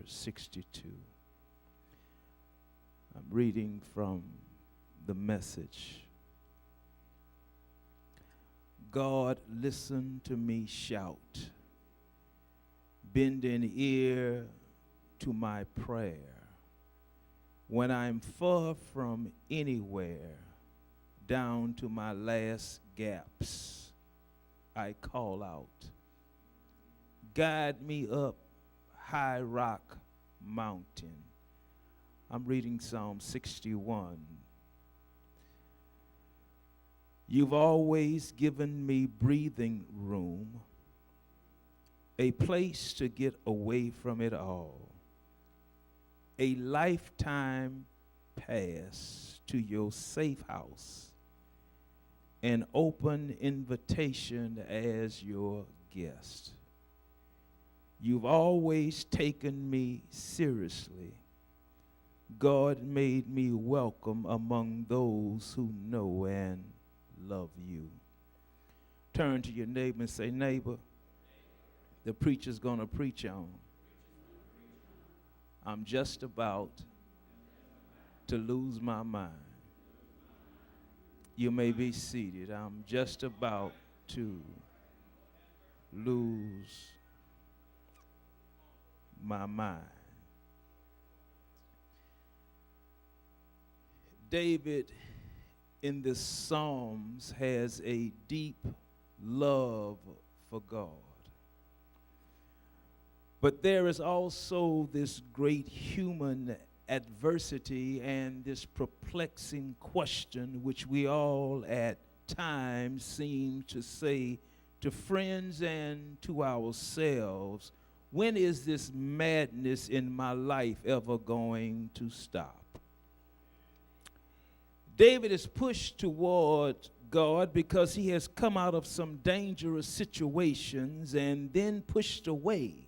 62. I'm reading from the Message. God, listen to me shout. Bend an ear to my prayer. When I'm far from anywhere, down to my last gaps, I call out. Guide me up high rock mountain. I'm reading Psalm 61. You've always given me breathing room, a place to get away from it all, a lifetime pass to your safe house, an open invitation as your guest. You've always taken me seriously. God made me welcome among those who know and love you. Turn to your neighbor and say, neighbor, the preacher's going to preach on. I'm just about to lose my mind. You may be seated. I'm just about to lose my mind. David in the Psalms has a deep love for God. But there is also this great human adversity and this perplexing question which we all at times seem to say to friends and to ourselves, when is this madness in my life ever going to stop? David is pushed toward God because he has come out of some dangerous situations and then pushed away,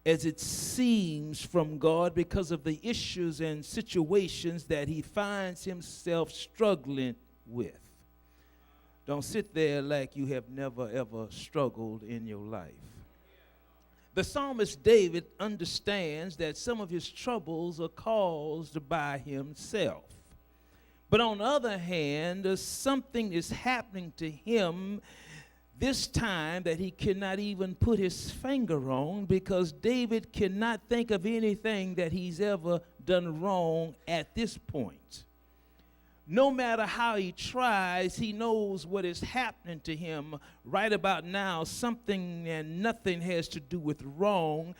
as it seems, from God because of the issues and situations that he finds himself struggling with. Don't sit there like you have never ever struggled in your life. The psalmist David understands that some of his troubles are caused by himself. But on the other hand, something is happening to him this time that he cannot even put his finger on, because David cannot think of anything that he's ever done wrong at this point. No matter how he tries, he knows what is happening to him right about now. Something and nothing has to do with wrong,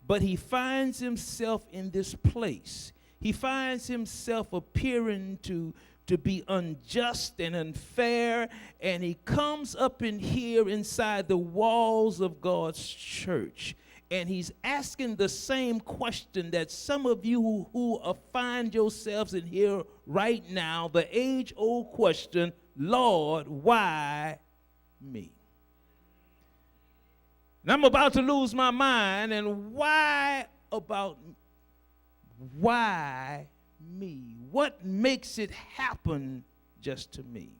but he finds himself in this place. He finds himself appearing to be unjust and unfair, and he comes up in here inside the walls of God's church, and he's asking the same question that some of you who find yourselves in here right now, the age-old question, Lord, why me? And I'm about to lose my mind, and why me? What makes it happen just to me?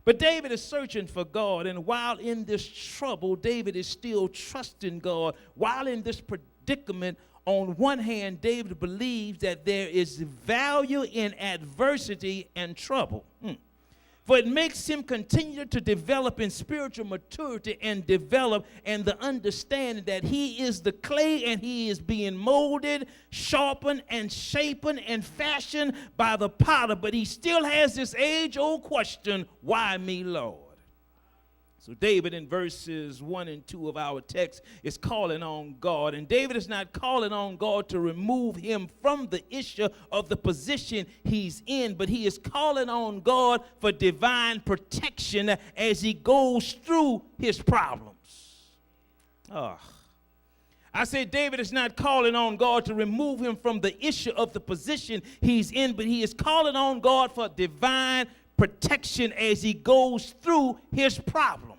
But David is searching for God, and while in this trouble, David is still trusting God. While in this predicament, on one hand, David believes that there is value in adversity and trouble. For it makes him continue to develop in spiritual maturity and develop and the understanding that he is the clay and he is being molded, sharpened, and shapen and fashioned by the potter. But he still has this age-old question, why me, Lord? So David in verses 1 and 2 of our text is calling on God. And David is not calling on God to remove him from the issue of the position he's in, but he is calling on God for divine protection as he goes through his problems. I said David is not calling on God to remove him from the issue of the position he's in, but he is calling on God for divine protection as he goes through his problem.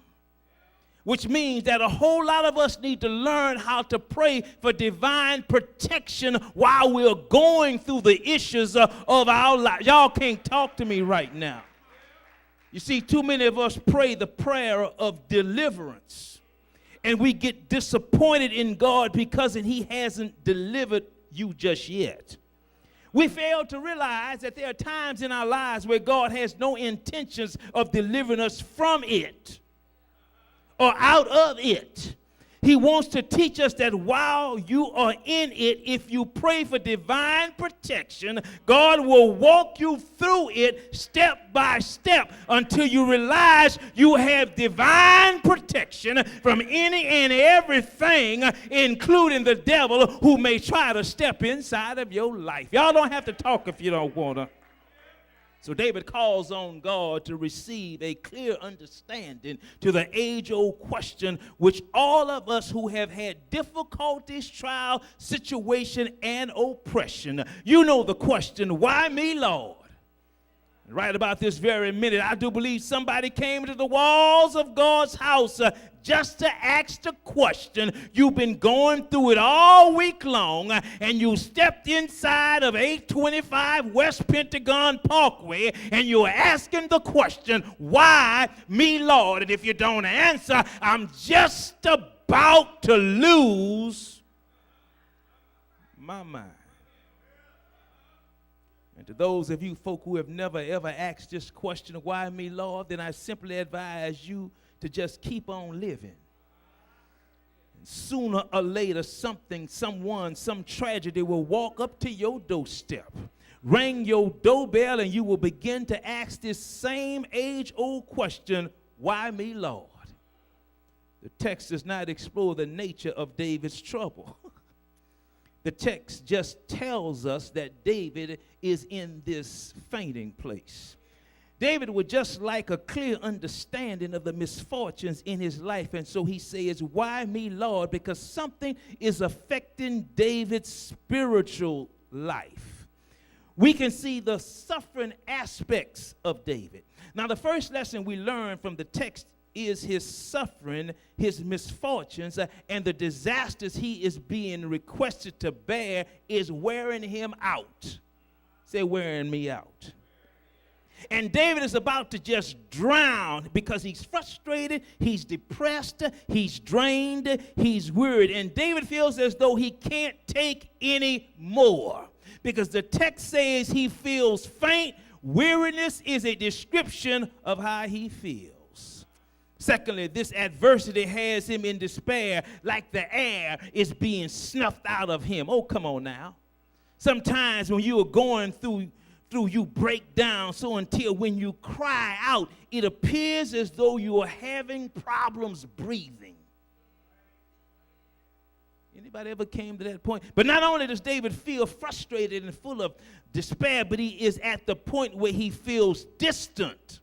Which means that a whole lot of us need to learn how to pray for divine protection while we're going through the issues of our life. Y'all can't talk to me right now. You see, too many of us pray the prayer of deliverance. And we get disappointed in God because he hasn't delivered you just yet. We fail to realize that there are times in our lives where God has no intentions of delivering us from it or out of it. He wants to teach us that while you are in it, if you pray for divine protection, God will walk you through it step by step until you realize you have divine protection from any and everything, including the devil who may try to step inside of your life. Y'all don't have to talk if you don't want to. So David calls on God to receive a clear understanding to the age-old question which all of us who have had difficulties, trial, situation, and oppression. You know the question, why me, Lord? Right about this very minute, I do believe somebody came to the walls of God's house just to ask the question. You've been going through it all week long, and you stepped inside of 825 West Pentagon Parkway, and you're asking the question, why me, Lord? And if you don't answer, I'm just about to lose my mind. And to those of you folk who have never ever asked this question, why me, Lord, then I simply advise you to just keep on living. And sooner or later, something, someone, some tragedy will walk up to your doorstep, ring your doorbell, and you will begin to ask this same age-old question, why me, Lord? The text does not explore the nature of David's trouble. The text just tells us that David is in this fainting place. David would just like a clear understanding of the misfortunes in his life, and so he says, why me, Lord? Because something is affecting David's spiritual life. We can see the suffering aspects of David. Now, the first lesson we learn from the text is his suffering, his misfortunes, and the disasters he is being requested to bear is wearing him out. Say, wearing me out. And David is about to just drown because he's frustrated, he's depressed, he's drained, he's wearied. And David feels as though he can't take any more because the text says he feels faint. Weariness is a description of how he feels. Secondly, this adversity has him in despair, like the air is being snuffed out of him. Oh, come on now. Sometimes when you are going through, you break down, so until when you cry out, it appears as though you are having problems breathing. Anybody ever came to that point? But not only does David feel frustrated and full of despair, but he is at the point where he feels distant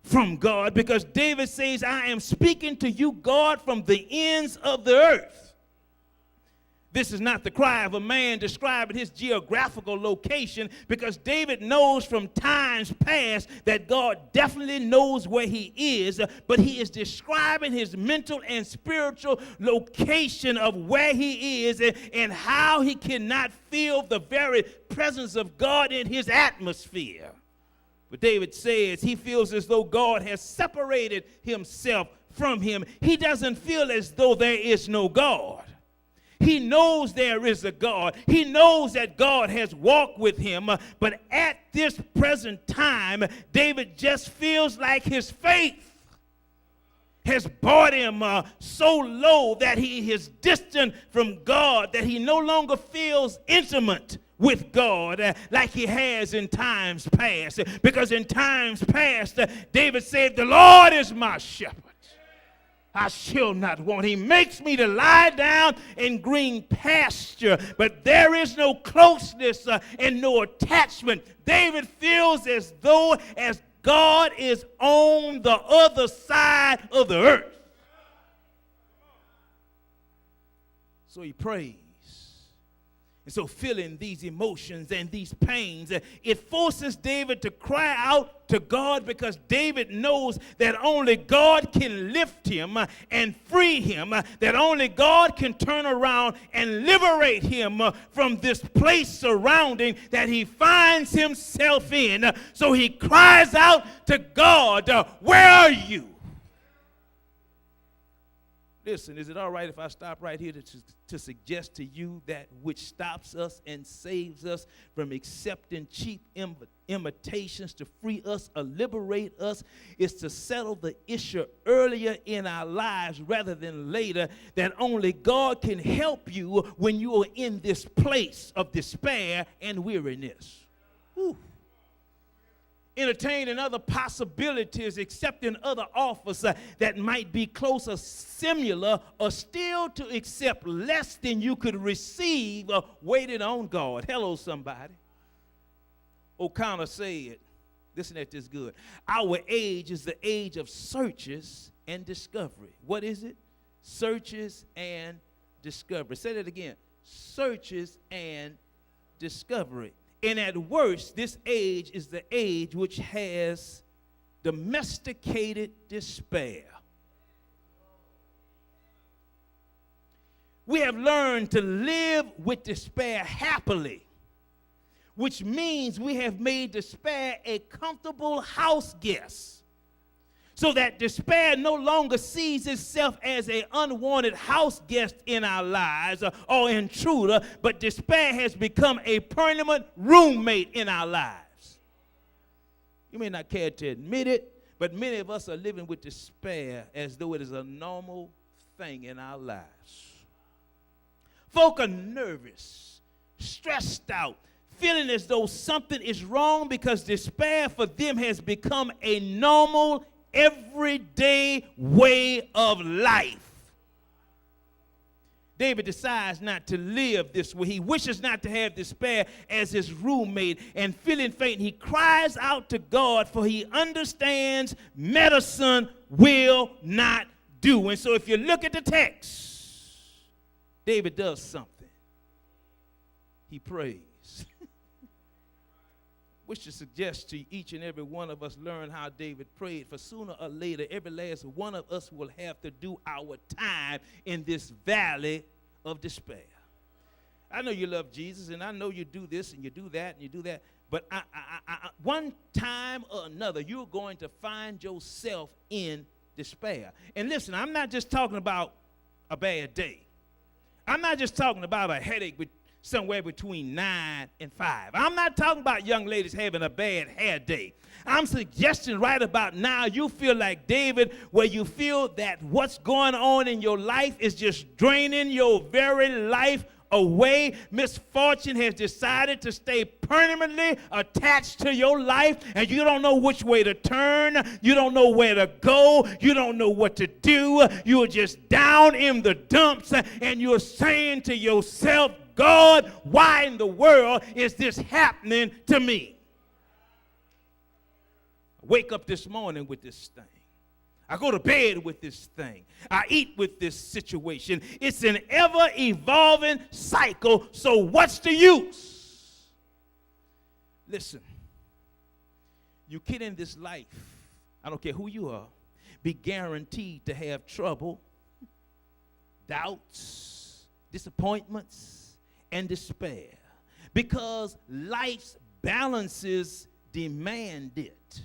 from God, because David says, I am speaking to you, God, from the ends of the earth. This is not the cry of a man describing his geographical location, because David knows from times past that God definitely knows where he is, but he is describing his mental and spiritual location of where he is and how he cannot feel the very presence of God in his atmosphere. But David says he feels as though God has separated himself from him. He doesn't feel as though there is no God. He knows there is a God. He knows that God has walked with him. But at this present time, David just feels like his faith has brought him so low that he is distant from God, that he no longer feels intimate with God like he has in times past. Because in times past, David said, the Lord is my shepherd. I shall not want. He makes me to lie down in green pasture, but there is no closeness and no attachment. David feels as though as God is on the other side of the earth. So he prays. And so feeling these emotions and these pains, it forces David to cry out to God, because David knows that only God can lift him and free him, that only God can turn around and liberate him from this place surrounding that he finds himself in. So he cries out to God, where are you? Listen, is it all right if I stop right here to suggest to you that which stops us and saves us from accepting cheap imitations to free us or liberate us is to settle the issue earlier in our lives rather than later, that only God can help you when you are in this place of despair and weariness. Whew. Entertaining other possibilities, accepting other offers that might be close or similar, or still to accept less than you could receive, waiting on God. Hello, somebody. O'Connor said, listen at this good, our age is the age of searches and discovery. What is it? Searches and discovery. Say that again. Searches and discovery. And at worst, this age is the age which has domesticated despair. We have learned to live with despair happily, which means we have made despair a comfortable house guest, so that despair no longer sees itself as an unwanted house guest in our lives or intruder, but despair has become a permanent roommate in our lives. You may not care to admit it, but many of us are living with despair as though it is a normal thing in our lives. Folk are nervous, stressed out, feeling as though something is wrong because despair for them has become a normal, everyday way of life. David decides not to live this way. He wishes not to have despair as his roommate, and feeling faint, he cries out to God, for he understands medicine will not do. And so if you look at the text, David does something. He prays. Which to suggest to each and every one of us learn how David prayed, for sooner or later, every last one of us will have to do our time in this valley of despair. I know you love Jesus, and I know you do this and you do that and you do that, but one time or another, you're going to find yourself in despair. And listen, I'm not just talking about a bad day. I'm not just talking about a headache somewhere between 9 and 5. I'm not talking about young ladies having a bad hair day. I'm suggesting right about now you feel like David, where you feel that what's going on in your life is just draining your very life away. Misfortune has decided to stay permanently attached to your life, and you don't know which way to turn. You don't know where to go. You don't know what to do. You're just down in the dumps, and you're saying to yourself, God, why in the world is this happening to me? I wake up this morning with this thing. I go to bed with this thing. I eat with this situation. It's an ever-evolving cycle, so what's the use? Listen, you kid in this life, I don't care who you are, be guaranteed to have trouble, doubts, disappointments, and despair, because life's balances demand it.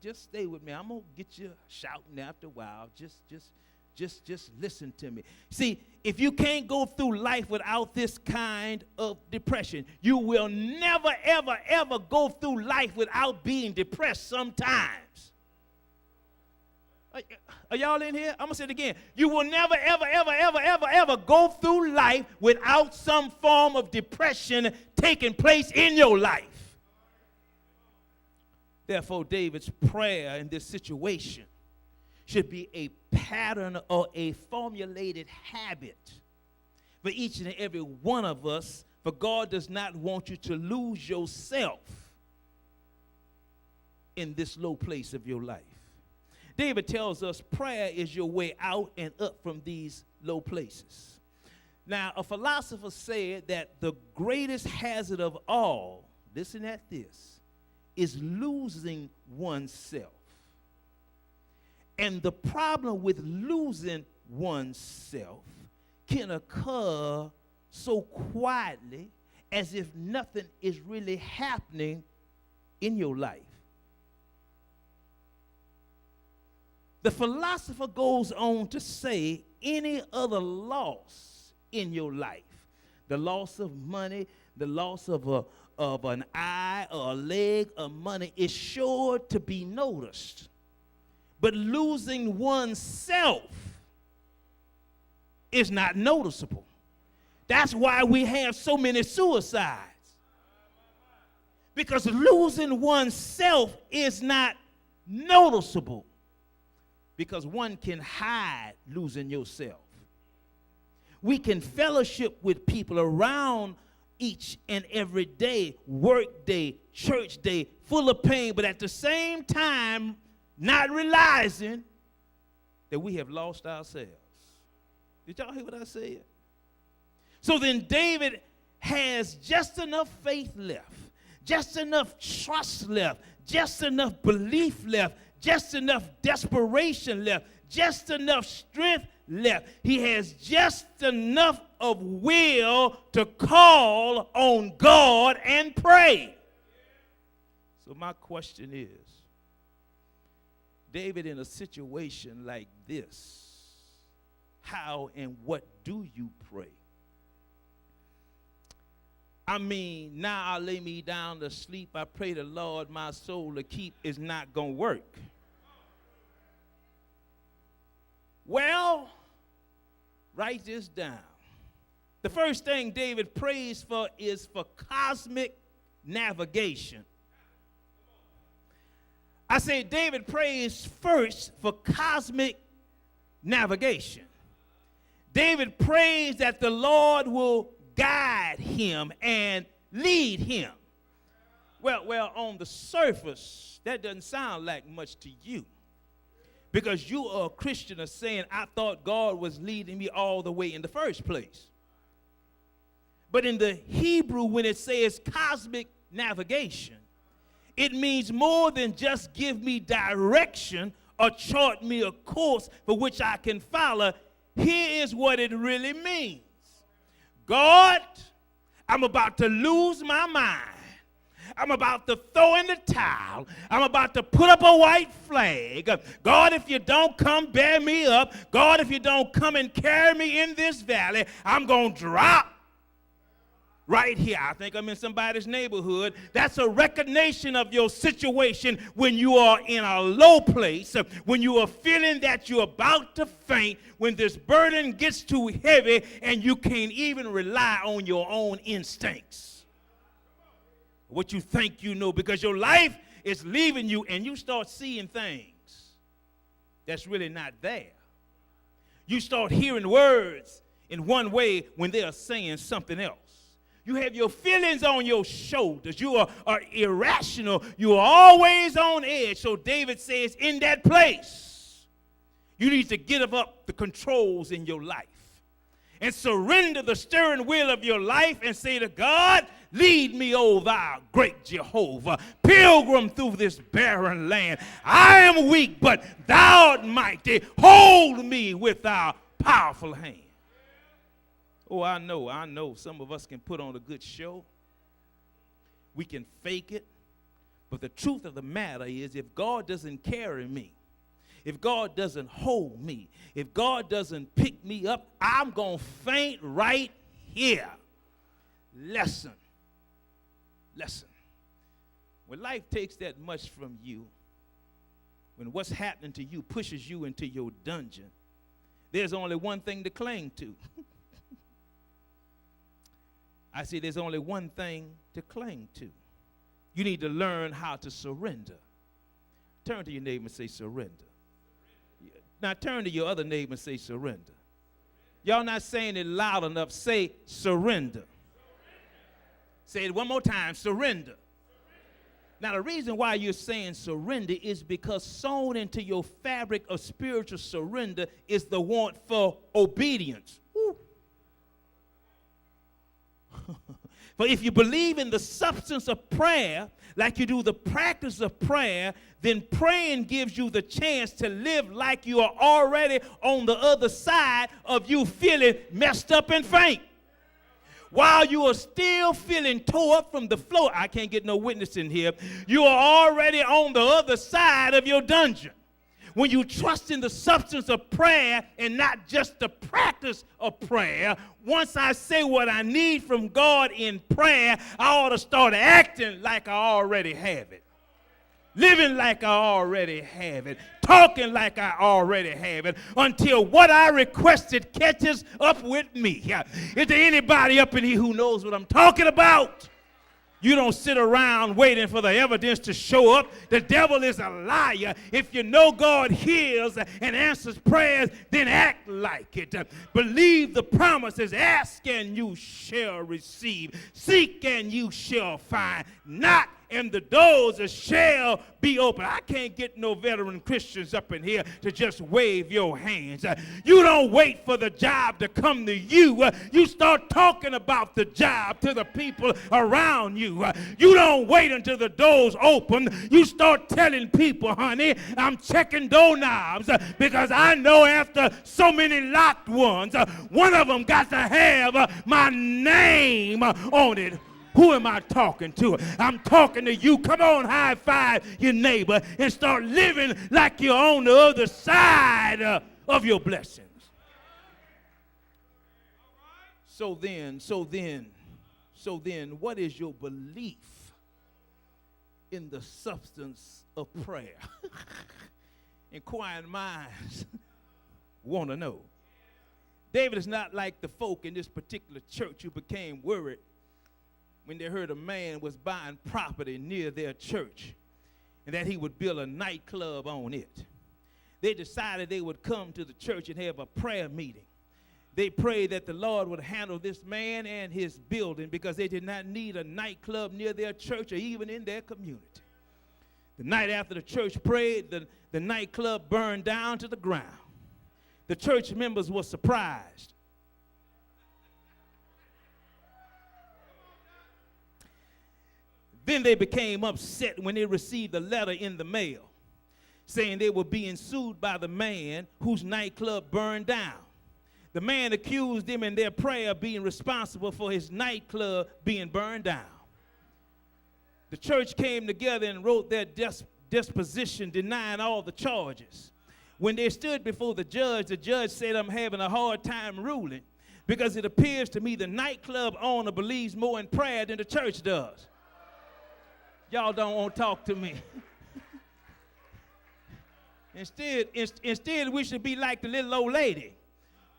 Just stay with me. I'm gonna get you shouting after a while. Just listen to me. See, if you can't go through life without this kind of depression, you will never, ever, ever go through life without being depressed sometimes. Are y'all in here? I'm going to say it again. You will never, ever, ever, ever, ever, ever go through life without some form of depression taking place in your life. Therefore, David's prayer in this situation should be a pattern or a formulated habit for each and every one of us, for God does not want you to lose yourself in this low place of your life. David tells us prayer is your way out and up from these low places. Now, a philosopher said that the greatest hazard of all, listen at this, is losing oneself. And the problem with losing oneself can occur so quietly as if nothing is really happening in your life. The philosopher goes on to say any other loss in your life, the loss of money, the loss of an eye or a leg or money, is sure to be noticed. But losing oneself is not noticeable. That's why we have so many suicides. Because losing oneself is not noticeable. Because one can hide losing yourself. We can fellowship with people around each and every day, work day, church day, full of pain, but at the same time, not realizing that we have lost ourselves. Did y'all hear what I said? So then David has just enough faith left, just enough trust left, just enough belief left, just enough desperation left, just enough strength left. He has just enough of will to call on God and pray. So my question is, David, in a situation like this, how and what do you pray? I mean, now I lay me down to sleep, I pray the Lord my soul to keep, is not going to work. Well, write this down. The first thing David prays for is for cosmic navigation. I say David prays first for cosmic navigation. David prays that the Lord will guide him and lead him. Well, on the surface, that doesn't sound like much to you. Because you are a Christian are saying, I thought God was leading me all the way in the first place. But in the Hebrew, when it says cosmic navigation, it means more than just give me direction or chart me a course for which I can follow. Here is what it really means. God, I'm about to lose my mind. I'm about to throw in the towel. I'm about to put up a white flag. God, if you don't come bear me up, God, if you don't come and carry me in this valley, I'm going to drop right here. I think I'm in somebody's neighborhood. That's a recognition of your situation when you are in a low place, when you are feeling that you're about to faint, when this burden gets too heavy and you can't even rely on your own instincts. What you think you know, because your life is leaving you and you start seeing things that's really not there. You start hearing words in one way when they are saying something else. You have your feelings on your shoulders. You are irrational. You are always on edge. So David says, in that place, you need to give up the controls in your life and surrender the steering wheel of your life and say to God, lead me, O thou great Jehovah, pilgrim through this barren land. I am weak, but thou art mighty. Hold me with thy powerful hand. Oh, I know some of us can put on a good show. We can fake it. But the truth of the matter is, if God doesn't carry me, if God doesn't hold me, if God doesn't pick me up, I'm going to faint right here. Lesson. When life takes that much from you, when what's happening to you pushes you into your dungeon, there's only one thing to cling to. I say there's only one thing to cling to. You need to learn how to surrender. Turn to your neighbor and say surrender. Now turn to your other neighbor and say surrender. Y'all not saying it loud enough. Say surrender. Say it one more time, surrender. Now the reason why you're saying surrender is because sewn into your fabric of spiritual surrender is the want for obedience. For if you believe in the substance of prayer, like you do the practice of prayer, then praying gives you the chance to live like you are already on the other side of you feeling messed up and faint. While you are still feeling tore up from the floor, I can't get no witness in here, you are already on the other side of your dungeon. When you trust in the substance of prayer and not just the practice of prayer, once I say what I need from God in prayer, I ought to start acting like I already have it. Living like I already have it. Talking like I already have it. Until what I requested catches up with me. Is there anybody up in here who knows what I'm talking about? You don't sit around waiting for the evidence to show up. The devil is a liar. If you know God hears and answers prayers, then act like it. Believe the promises. Ask and you shall receive. Seek and you shall find. Knock and the doors shall be open. I can't get no veteran Christians up in here to just wave your hands. You don't wait for the job to come to you. You start talking about the job to the people around you. You don't wait until the doors open. You start telling people, honey, I'm checking doorknobs because I know after so many locked ones, one of them got to have my name on it. Who am I talking to? I'm talking to you. Come on, high five your neighbor and start living like you're on the other side of your blessings. So then, what is your belief in the substance of prayer? Inquiring minds want to know. David is not like the folk in this particular church who became worried when they heard a man was buying property near their church and that he would build a nightclub on it. They decided they would come to the church and have a prayer meeting. They prayed that the Lord would handle this man and his building because they did not need a nightclub near their church or even in their community. The night after the church prayed, the nightclub burned down to the ground. The church members were surprised. Then they became upset when they received a letter in the mail saying they were being sued by the man whose nightclub burned down. The man accused them in their prayer of being responsible for his nightclub being burned down. The church came together and wrote their disposition denying all the charges. When they stood before the judge said, I'm having a hard time ruling because it appears to me the nightclub owner believes more in prayer than the church does. Y'all don't want to talk to me. Instead, we should be like the little old lady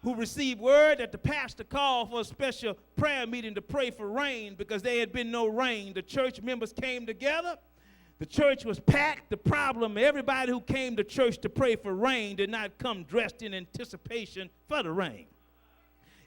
who received word that the pastor called for a special prayer meeting to pray for rain because there had been no rain. The church members came together. The church was packed. The problem, everybody who came to church to pray for rain did not come dressed in anticipation for the rain.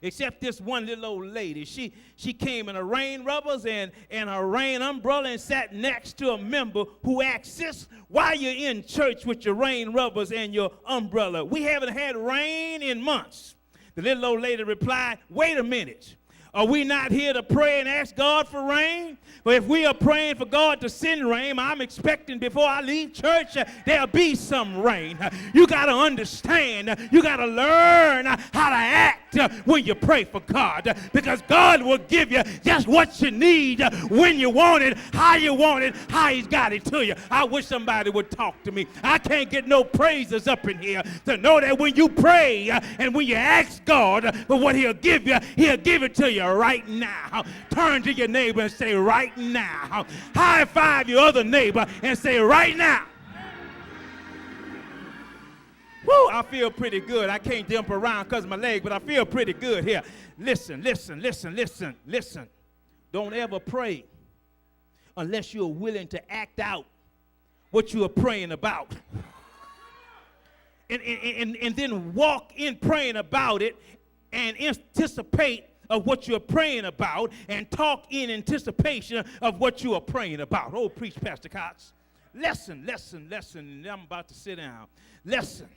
Except this one little old lady. She came in her rain rubbers and her rain umbrella and sat next to a member who asked, sis, why you in church with your rain rubbers and your umbrella? We haven't had rain in months. The little old lady replied, wait a minute. Are we not here to pray and ask God for rain? But if we are praying for God to send rain, I'm expecting before I leave church, there'll be some rain. You got to understand. You got to learn how to act when you pray for God. Because God will give you just what you need, when you want it, how He's got it to you. I wish somebody would talk to me. I can't get no praises up in here to know that when you pray and when you ask God for what He'll give you, He'll give it to you right now. Turn to your neighbor and say, right now. High five your other neighbor and say, right now. Woo, I feel pretty good. I can't jump around because of my leg, but I feel pretty good here. Listen. Don't ever pray unless you're willing to act out what you are praying about. And then walk in praying about it and anticipate of what you're praying about and talk in anticipation of what you are praying about. Oh, preach, Pastor Cox. Lesson, and I'm about to sit down. Lesson.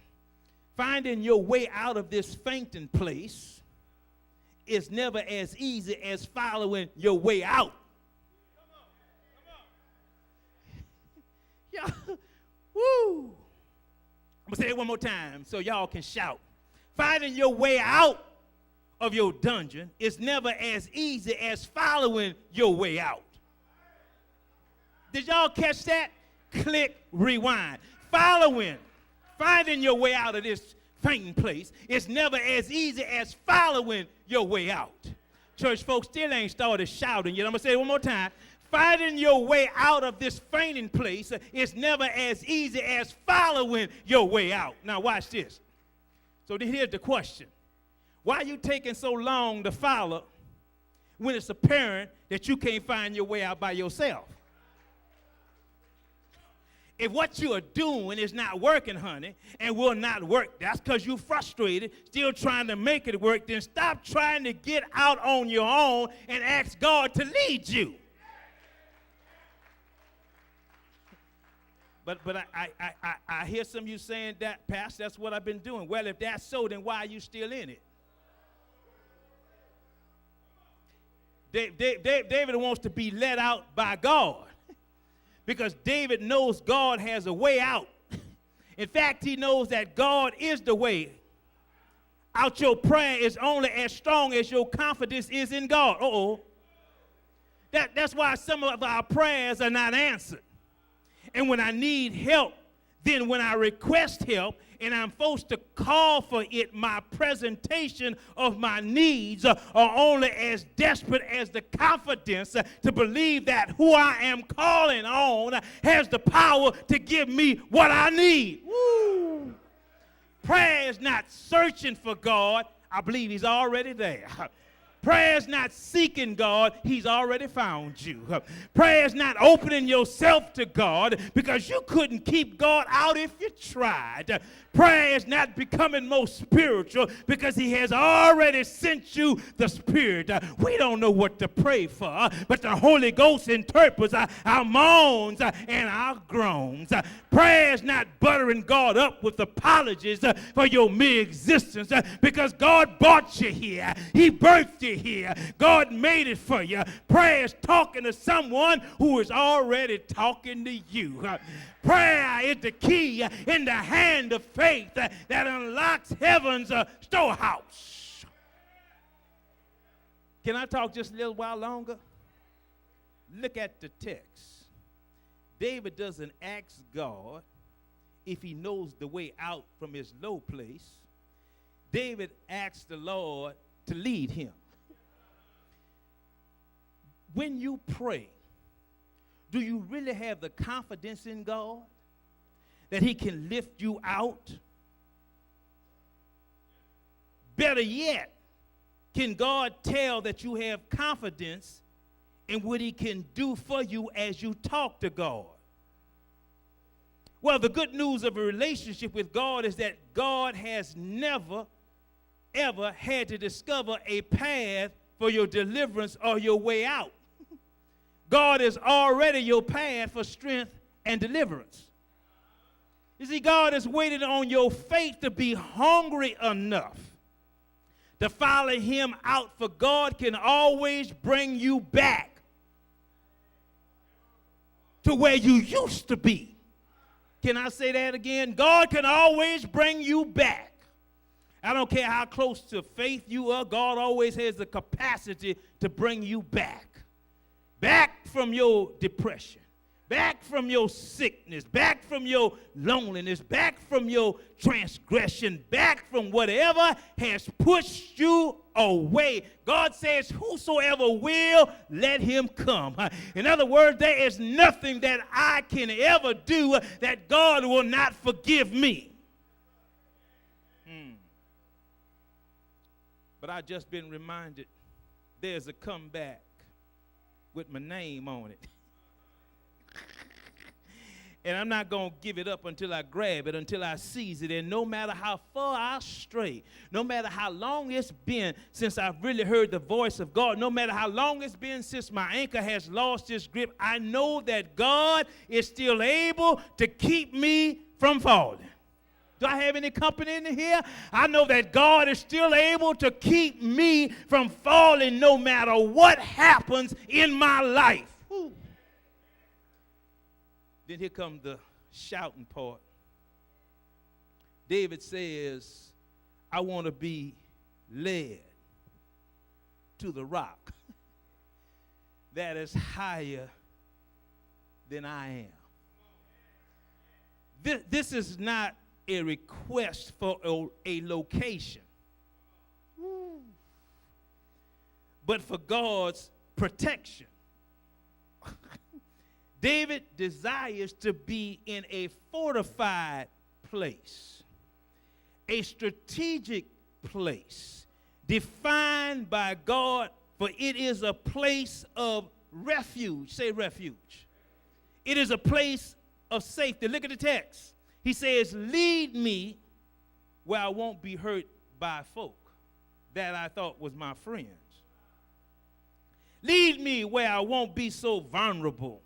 Finding your way out of this fainting place is never as easy as following your way out. Come on. Yeah. Woo. I'm going to say it one more time so y'all can shout. Finding your way out of your dungeon is never as easy as following your way out. Did y'all catch that? Click, rewind. Following Finding your way out of this fainting place is never as easy as following your way out. Church folks still ain't started shouting yet. I'm going to say it one more time. Finding your way out of this fainting place is never as easy as following your way out. Now watch this. So here's the question. Why are you taking so long to follow when it's apparent that you can't find your way out by yourself? If what you are doing is not working, honey, and will not work, that's because you're frustrated, still trying to make it work, then stop trying to get out on your own and ask God to lead you. But I hear some of you saying that, Pastor, that's what I've been doing. Well, if that's so, then why are you still in it? David wants to be let out by God because David knows God has a way out. In fact, he knows that God is the way out. Your prayer is only as strong as your confidence is in God. That's why some of our prayers are not answered. And when I need help, then when I request help and I'm forced to call for it, my presentation of my needs are only as desperate as the confidence to believe that who I am calling on has the power to give me what I need. Woo! Prayer is not searching for God. I believe he's already there. Prayer is not seeking God. He's already found you. Prayer is not opening yourself to God because you couldn't keep God out if you tried. Prayer is not becoming more spiritual because he has already sent you the Spirit. We don't know what to pray for, but the Holy Ghost interprets our moans and our groans. Prayer is not buttering God up with apologies for your mere existence because God brought you here. He birthed you here. God made it for you. Prayer is talking to someone who is already talking to you. Prayer is the key in the hand of faith that unlocks heaven's storehouse. Can I talk just a little while longer? Look at the text. David doesn't ask God if he knows the way out from his low place. David asks the Lord to lead him. When you pray, do you really have the confidence in God that he can lift you out? Better yet, can God tell that you have confidence in what he can do for you as you talk to God? Well, the good news of a relationship with God is that God has never, ever had to discover a path for your deliverance or your way out. God is already your path for strength and deliverance. You see, God is waiting on your faith to be hungry enough to follow him out, for God can always bring you back to where you used to be. Can I say that again? God can always bring you back. I don't care how close to faith you are, God always has the capacity to bring you back. Back from your depression, back from your sickness, back from your loneliness, back from your transgression, back from whatever has pushed you away. God says, whosoever will, let him come. In other words, there is nothing that I can ever do that God will not forgive me. But I've just been reminded there's a comeback with my name on it. And I'm not going to give it up until I grab it, until I seize it. And no matter how far I stray, no matter how long it's been since I've really heard the voice of God, no matter how long it's been since my anchor has lost its grip, I know that God is still able to keep me from falling. Do I have any company in here? I know that God is still able to keep me from falling no matter what happens in my life. Whew. Then here comes the shouting part. David says, I want to be led to the rock that is higher than I am. This is not a request for a location, but for God's protection. David desires to be in a fortified place, a strategic place, defined by God, for it is a place of refuge. Say refuge. It is a place of safety. Look at the text. He says, lead me where I won't be hurt by folk that I thought was my friends. Lead me where I won't be so vulnerable.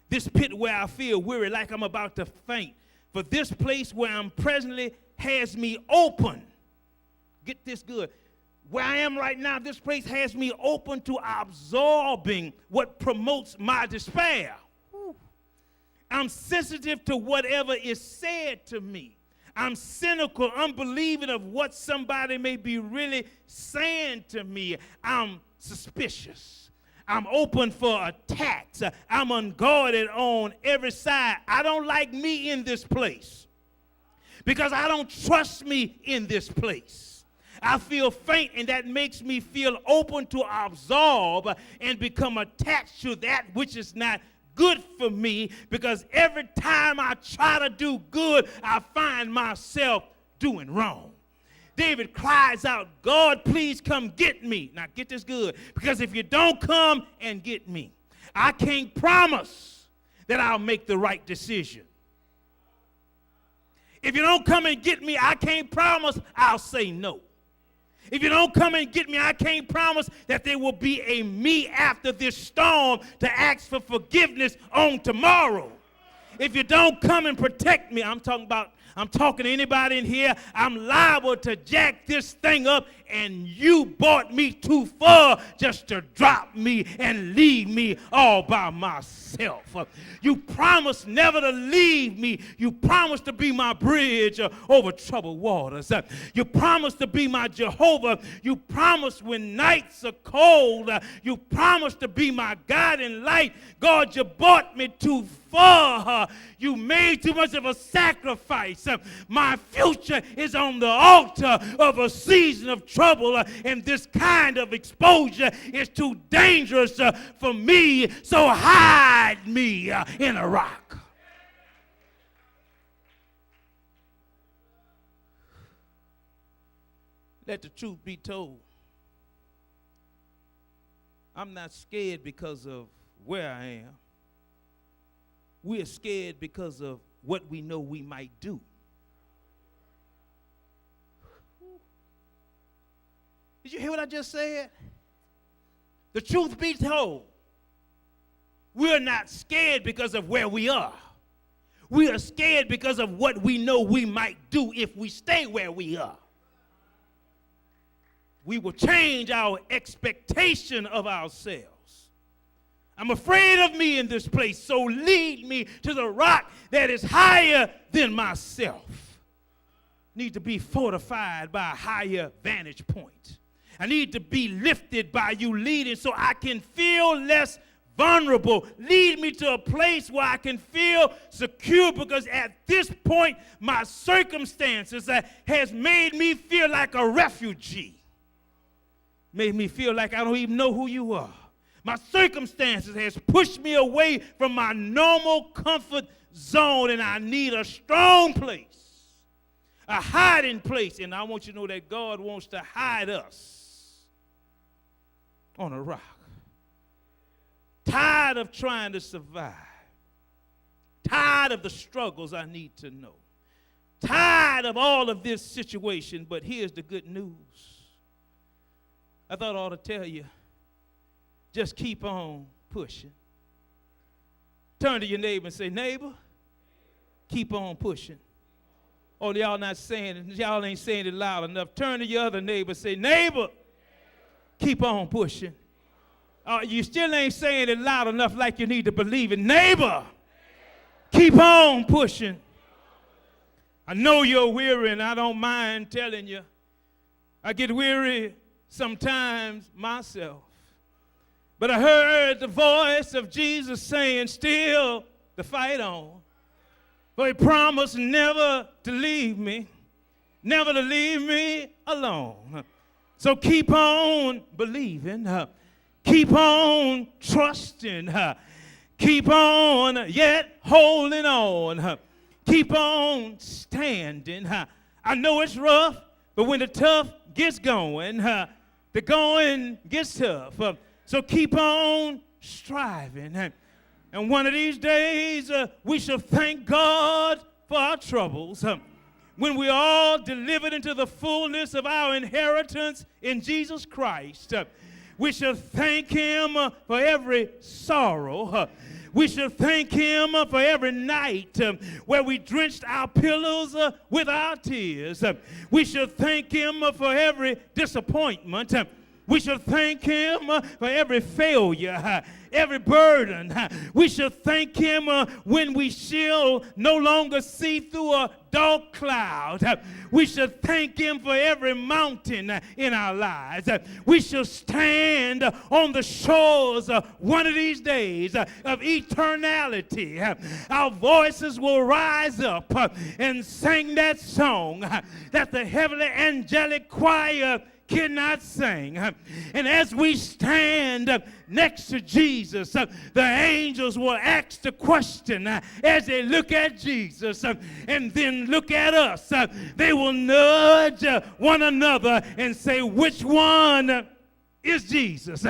This pit where I feel weary like I'm about to faint. For this place where I'm presently has me open. Get this good. Where I am right now, this place has me open to absorbing what promotes my despair. I'm sensitive to whatever is said to me. I'm cynical, unbelieving of what somebody may be really saying to me. I'm suspicious. I'm open for attacks. I'm unguarded on every side. I don't like me in this place because I don't trust me in this place. I feel faint, and that makes me feel open to absorb and become attached to that which is not good for me, because every time I try to do good, I find myself doing wrong. David cries out, God, please come get me. Now get this good, because if you don't come and get me, I can't promise that I'll make the right decision. If you don't come and get me, I can't promise I'll say no. If you don't come and get me, I can't promise that there will be a me after this storm to ask for forgiveness on tomorrow. If you don't come and protect me, I'm talking to anybody in here, I'm liable to jack this thing up, and you brought me too far just to drop me and leave me all by myself. You promised never to leave me. You promised to be my bridge over troubled waters. You promised to be my Jehovah. You promised when nights are cold. You promised to be my guiding light. God, you brought me too far. You made too much of a sacrifice. My future is on the altar of a season of trouble, and this kind of exposure is too dangerous for me, so hide me in a rock. Let the truth be told. I'm not scared because of where I am. We're scared because of what we know we might do. Did you hear what I just said? The truth be told, we're not scared because of where we are. We are scared because of what we know we might do if we stay where we are. We will change our expectation of ourselves. I'm afraid of me in this place, so lead me to the rock that is higher than myself. Need to be fortified by a higher vantage point. I need to be lifted by you leading so I can feel less vulnerable. Lead me to a place where I can feel secure, because at this point, my circumstances has made me feel like a refugee. Made me feel like I don't even know who you are. My circumstances has pushed me away from my normal comfort zone, and I need a strong place, a hiding place. And I want you to know that God wants to hide us on a rock. Tired of trying to survive. Tired of the struggles I need to know. Tired of all of this situation, but here's the good news. I thought I ought to tell you, just keep on pushing. Turn to your neighbor and say, neighbor, keep on pushing. Oh, y'all not saying it. Y'all ain't saying it loud enough. Turn to your other neighbor and say, neighbor, keep on pushing. You still ain't saying it loud enough like you need to believe it. Neighbor, keep on pushing. I know you're weary, and I don't mind telling you. I get weary sometimes myself. But I heard the voice of Jesus saying, still the fight on. For he promised never to leave me, never to leave me alone. So keep on believing, keep on trusting, keep on yet holding on, keep on standing. I know it's rough, but when the tough gets going, the going gets tough. So keep on striving. And one of these days, we shall thank God for our troubles. When we all delivered into the fullness of our inheritance in Jesus Christ, we shall thank him for every sorrow. We should thank him for every night where we drenched our pillows with our tears. We should thank him for every disappointment. We should thank him for every failure, every burden. We should thank him when we shall no longer see through a dark cloud. We should thank him for every mountain in our lives. We shall stand on the shores one of these days of eternality. Our voices will rise up and sing that song that the heavenly angelic choir cannot sing. And as we stand next to Jesus, the angels will ask the question as they look at Jesus and then look at us. They will nudge one another and say, which one is Jesus?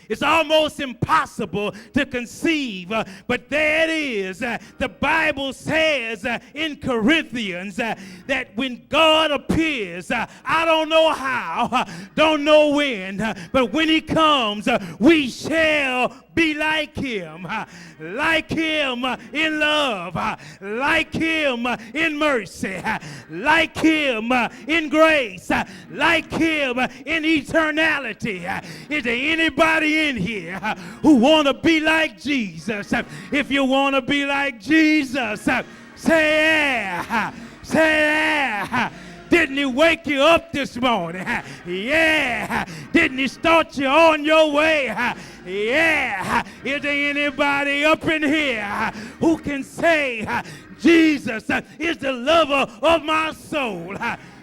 It's almost impossible to conceive, but there it is. The Bible says in Corinthians that when God appears, I don't know how, don't know when, but when he comes, we shall be like him in love, like him in mercy, like him in grace, like him in eternality. Is there anybody in here who want to be like Jesus? If you want to be like Jesus, say yeah, say yeah. Didn't he wake you up this morning? Yeah. Didn't he start you on your way? Yeah. Is there anybody up in here who can say Jesus is the lover of my soul?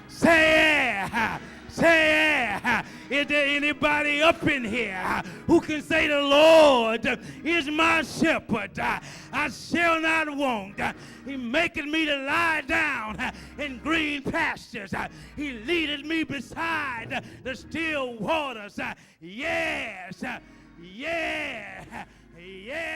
Say yeah. Say yeah. Is there anybody up in here who can say the Lord is my shepherd? I shall not want. He maketh me to lie down in green pastures. He leadeth me beside the still waters. Yes. Yeah. Yeah.